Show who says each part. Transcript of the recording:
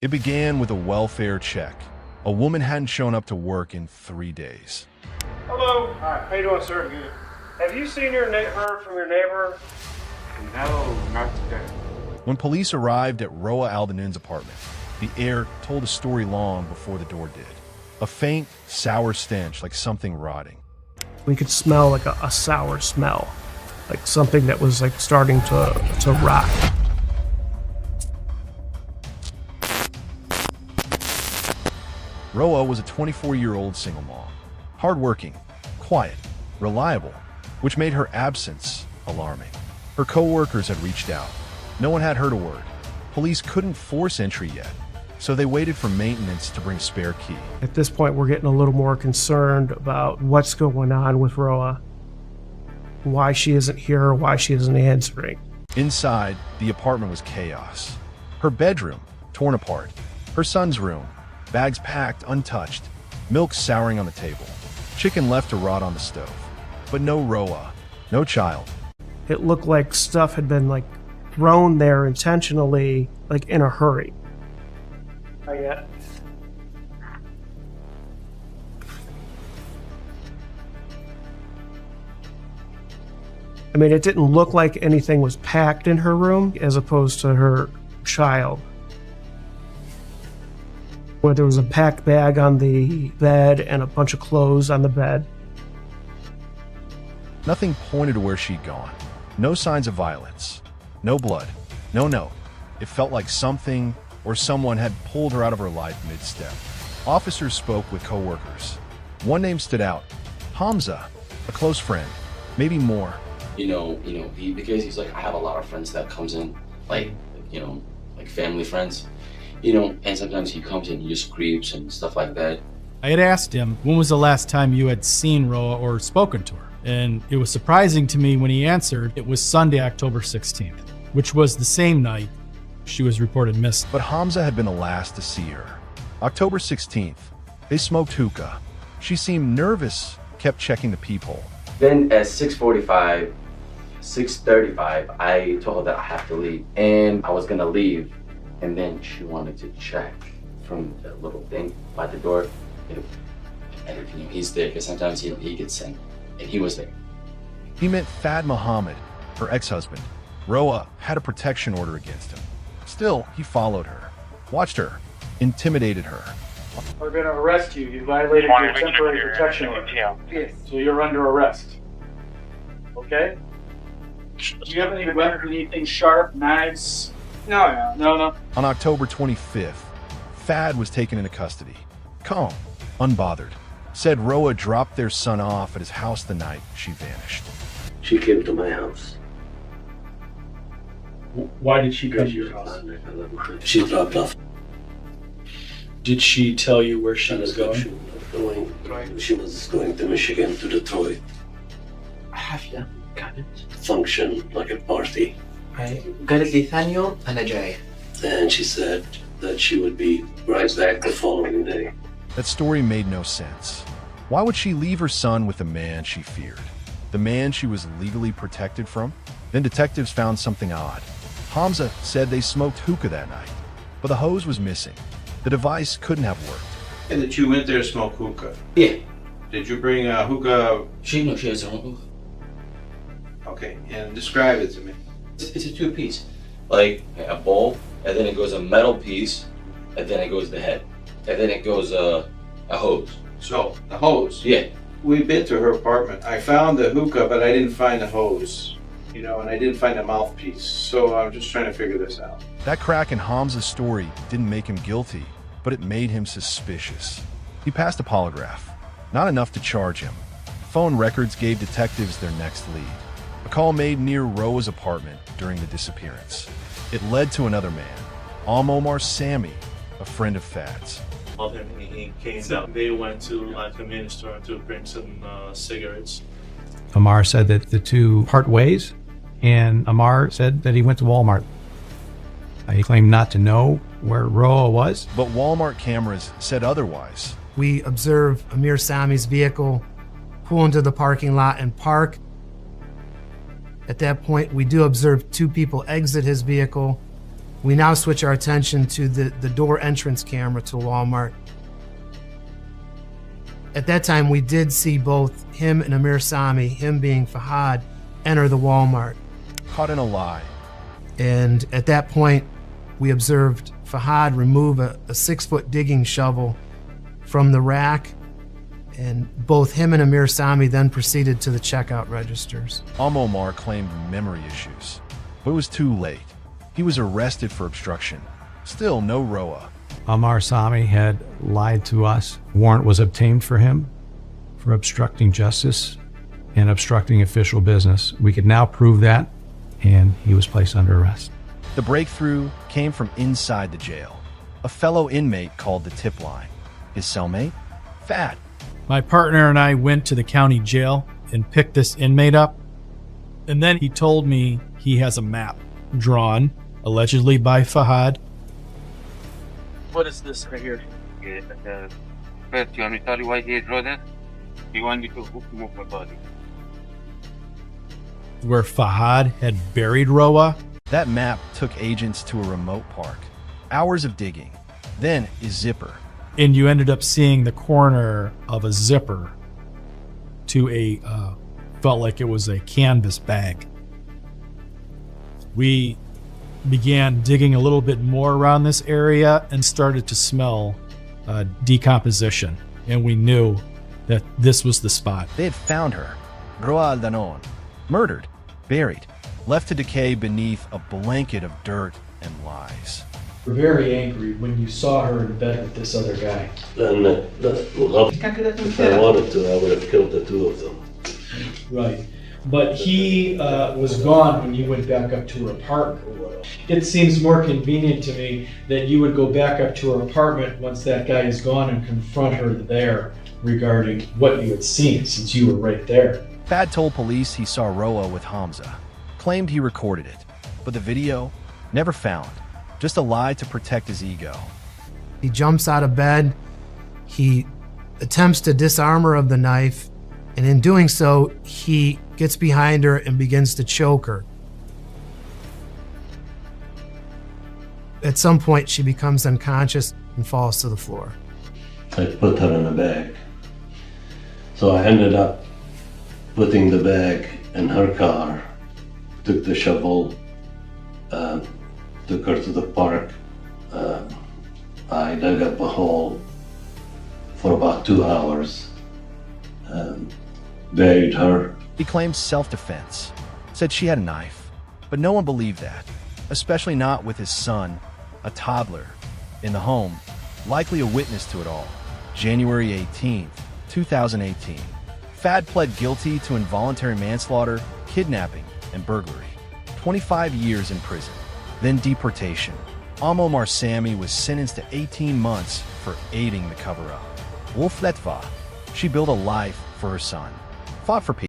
Speaker 1: It began with a welfare check. A woman hadn't shown up to work in 3 days.
Speaker 2: Hello. Hi. How you doing, sir? Good. Have you seen her from your neighbor?
Speaker 3: No, not today.
Speaker 1: When police arrived at Roa Aldenun's apartment, the air told a story long before the door did. A faint, sour stench like something rotting.
Speaker 4: We could smell like a sour smell, like something that was like starting to rot.
Speaker 1: Roa was a 24-year-old single mom, hardworking, quiet, reliable, which made her absence alarming. Her co-workers had reached out. No one had heard a word. Police couldn't force entry yet, so they waited for maintenance to bring a spare key.
Speaker 4: At this point, we're getting a little more concerned about what's going on with Roa, why she isn't here, why she isn't answering.
Speaker 1: Inside, the apartment was chaos. Her bedroom, torn apart. Her son's room, bags packed, untouched. Milk souring on the table. Chicken left to rot on the stove. But no Roa, no child.
Speaker 4: It looked like stuff had been like thrown there intentionally, like in a hurry.
Speaker 2: Not yet.
Speaker 4: I mean, it didn't look like anything was packed in her room as opposed to her child. Where there was a packed bag on the bed and a bunch of clothes on the bed.
Speaker 1: Nothing pointed to where she'd gone. No signs of violence. No blood. No note. It felt like something or someone had pulled her out of her life mid-step. Officers spoke with co-workers. One name stood out. Hamza, a close friend. Maybe more.
Speaker 5: Because he's like, I have a lot of friends that comes in, like family friends, and sometimes he comes in, he just creeps and stuff like that.
Speaker 6: I had asked him, when was the last time you had seen Roa or spoken to her? And it was surprising to me when he answered, it was Sunday, October 16th, which was the same night she was reported missing.
Speaker 1: But Hamza had been the last to see her. October 16th, they smoked hookah. She seemed nervous, kept checking the peephole.
Speaker 5: Then at 6:35, I told her that I have to leave. And I was gonna leave. And then she wanted to check from the little thing by the door. And he's there, because sometimes he gets sent. And he was there.
Speaker 1: He meant Fad Muhammad, her ex-husband. Roa had a protection order against him. Still, he followed her, watched her, intimidated her.
Speaker 2: We're going to arrest you. You violated your temporary protection order. Yes. So you're under arrest. Okay? Do you have any weapons, anything sharp, knives? No.
Speaker 1: On October 25th, Fad was taken into custody. Calm, unbothered. Said Roa dropped their son off at his house the night she vanished.
Speaker 7: She came to my house.
Speaker 8: Why did she come to your house?
Speaker 7: She dropped off.
Speaker 8: Did she tell you where she was going?
Speaker 7: She was going to Michigan, to Detroit.
Speaker 9: حفلة كانت
Speaker 7: Function, like a party.
Speaker 9: قالت لي ثاني يوم أنا جاي.
Speaker 7: And she said that she would be right back the following day.
Speaker 1: That story made no sense. Why would she leave her son with the man she feared? The man she was legally protected from? Then detectives found something odd. Hamza said they smoked hookah that night, but the hose was missing. The device couldn't have worked.
Speaker 3: And that you went there to smoke hookah?
Speaker 5: Yeah.
Speaker 3: Did you bring a hookah?
Speaker 5: She has her own hookah.
Speaker 3: Okay, and describe it to me.
Speaker 5: It's a two-piece. Like a bowl, and then it goes a metal piece, and then it goes the head. And then it goes a hose.
Speaker 3: So, the hose?
Speaker 5: Yeah.
Speaker 3: We've been to her apartment. I found the hookah, but I didn't find the hose. And I didn't find a mouthpiece. So I'm just trying to figure this out.
Speaker 1: That crack in Hamza's story didn't make him guilty, but it made him suspicious. He passed a polygraph. Not enough to charge him. Phone records gave detectives their next lead. A call made near Roa's apartment during the disappearance. It led to another man, Omar Sami, a friend of Fad's.
Speaker 10: He came down. They went to a convenience store to bring some cigarettes.
Speaker 11: Amar said that the two part ways, and Amar said that he went to Walmart. He claimed not to know where Roa was.
Speaker 1: But Walmart cameras said otherwise.
Speaker 12: We observed Amir Sami's vehicle pull into the parking lot and park. At that point, we do observe two people exit his vehicle We now switch our attention to the door entrance camera to Walmart. At that time, we did see both him and Amir Sami, him being Fahad, enter the Walmart.
Speaker 1: Caught in a lie.
Speaker 12: And at that point, we observed Fahad remove a 6-foot digging shovel from the rack, and both him and Amir Sami then proceeded to the checkout registers.
Speaker 1: Omar claimed memory issues, but it was too late. He was arrested for obstruction. Still no Roa.
Speaker 11: Amar Sami had lied to us. Warrant was obtained for him for obstructing justice and obstructing official business. We could now prove that, and he was placed under arrest.
Speaker 1: The breakthrough came from inside the jail. A fellow inmate called the tip line. His cellmate? Fad.
Speaker 6: My partner and I went to the county jail and picked this inmate up. And then he told me he has a map drawn, allegedly by Fahad.
Speaker 2: What is this right here?
Speaker 13: First, you want me to tell you why he drew that? He wanted me to move my body.
Speaker 6: Where Fahad had buried Roa.
Speaker 1: That map took agents to a remote park. Hours of digging. Then a zipper.
Speaker 6: And you ended up seeing the corner of a zipper to a, felt like it was a canvas bag. We began digging a little bit more around this area and started to smell decomposition. And we knew that this was the spot.
Speaker 1: They had found her, Roa Aldanon, murdered, buried, left to decay beneath a blanket of dirt and lies.
Speaker 8: We're very angry when you saw her in bed with this other guy.
Speaker 7: And if I wanted to, I would have killed the two of them.
Speaker 8: Right. But he was gone when you went back up to her apartment. It seems more convenient to me that you would go back up to her apartment once that guy is gone and confront her there regarding what you had seen, since you were right there.
Speaker 1: Fad told police he saw Roa with Hamza, claimed he recorded it, but the video never found. Just a lie to protect his ego.
Speaker 12: He jumps out of bed, he attempts to disarm her of the knife, and in doing so, he gets behind her and begins to choke her. At some point, she becomes unconscious and falls to the floor.
Speaker 7: I put her in a bag. So I ended up putting the bag in her car, took the shovel, took her to the park. I dug up a hole for about 2 hours, buried her.
Speaker 1: He claimed self-defense, said she had a knife, but no one believed that, especially not with his son, a toddler, in the home, likely a witness to it all. January 18th, 2018. Fad pled guilty to involuntary manslaughter, kidnapping, and burglary. 25 years in prison, then deportation. Omar Sami was sentenced to 18 months for aiding the cover-up. Wolf Letva, she built a life for her son, fought for peace.